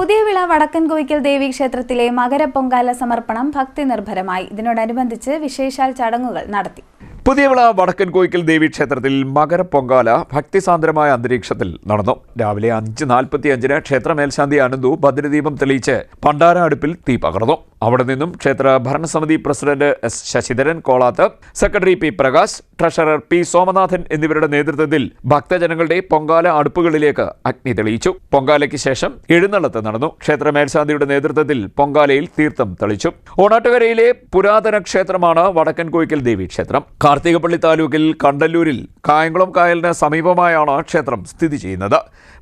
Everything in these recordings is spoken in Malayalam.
പുതിയവിള വടക്കൻ കോയിക്കൽ ദേവി ക്ഷേത്രത്തിലെ മകരപ്പൊങ്കാല സമർപ്പണം ഭക്തി നിർഭരമായി. ഇതിനോടനുബന്ധിച്ച് വിശേഷാൽ ചടങ്ങുകൾ നടത്തി. പുതിയവിള വടക്കൻ കോയിക്കൽ ദേവി ക്ഷേത്രത്തിൽ മകരപ്പൊങ്കാല ഭക്തിസാന്ദ്രമായ അന്തരീക്ഷത്തിൽ നടന്നു. രാവിലെ 5:45 ക്ഷേത്ര മേൽശാന്തി അനന്തു ഭദ്രദീപം തെളിയിച്ച് പണ്ടാര അടുപ്പിൽ തീ പകർന്നു. അവിടെ നിന്നും ക്ഷേത്ര ഭരണസമിതി president S Sasidharan Kolath, secretary P Prakash, treasurer P Somanathan എന്നിവരുടെ നേതൃത്വത്തിൽ ഭക്തജനങ്ങളുടെ പൊങ്കാല അടുപ്പുകളിലേക്ക് അഗ്നി തെളിയിച്ചു. പൊങ്കാലയ്ക്ക് ശേഷം എഴുന്നള്ളത്ത് നടന്നു. ക്ഷേത്ര മേൽശാന്തിയുടെ നേതൃത്വത്തിൽ പൊങ്കാലയിൽ തീർത്ഥം തെളിച്ചു. ഓണാട്ടുകരയിലെ പുരാതന ക്ഷേത്രമാണ് വടക്കൻ കോയിക്കൽ ദേവി ക്ഷേത്രം. കാർത്തികപ്പള്ളി താലൂക്കിൽ കണ്ടല്ലൂരിൽ കായംകുളം കായലിന് സമീപമായാണ് ക്ഷേത്രം സ്ഥിതി ചെയ്യുന്നത്.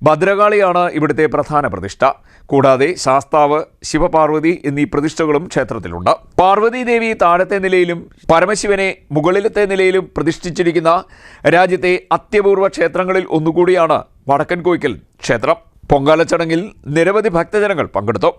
ഭദ്രകാളിയാണ് ഇവിടുത്തെ പ്രധാന പ്രതിഷ്ഠ. കൂടാതെ ശാസ്താവ്, ശിവപാർവതി എന്നീ പ്രതിഷ്ഠകളും ക്ഷേത്രത്തിലുണ്ട്. പാർവതി ദേവി താഴത്തെ നിലയിലും പരമശിവനെ മുകളിലത്തെ നിലയിലും പ്രതിഷ്ഠിച്ചിരിക്കുന്ന രാജ്യത്തെ അത്യപൂർവ ക്ഷേത്രങ്ങളിൽ ഒന്നുകൂടിയാണ് വടക്കൻ കോയിക്കൽ ക്ഷേത്രം. പൊങ്കാല ചടങ്ങിൽ നിരവധി ഭക്തജനങ്ങൾ പങ്കെടുത്തു.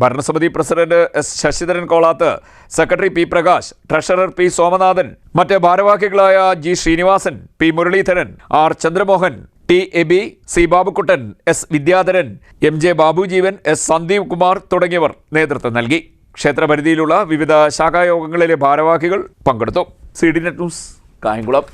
ഭരണസമിതി president S Sasidharan Kolath, secretary P Prakash, treasurer P Somanathan, മറ്റ് ഭാരവാഹികളായ G Srinivasan, P Muraleedharan, R Chandramohan, T Aby, C Babukuttan, S Vidyadharan, M J Babujeevan, S Sandeep Kumar തുടങ്ങിയവർ നേതൃത്വം നൽകി. ക്ഷേത്രപരിധിയിലുള്ള വിവിധ ശാഖായോഗങ്ങളിലെ ഭാരവാഹികൾ പങ്കെടുത്തു. CDNet news, Kayamkulam.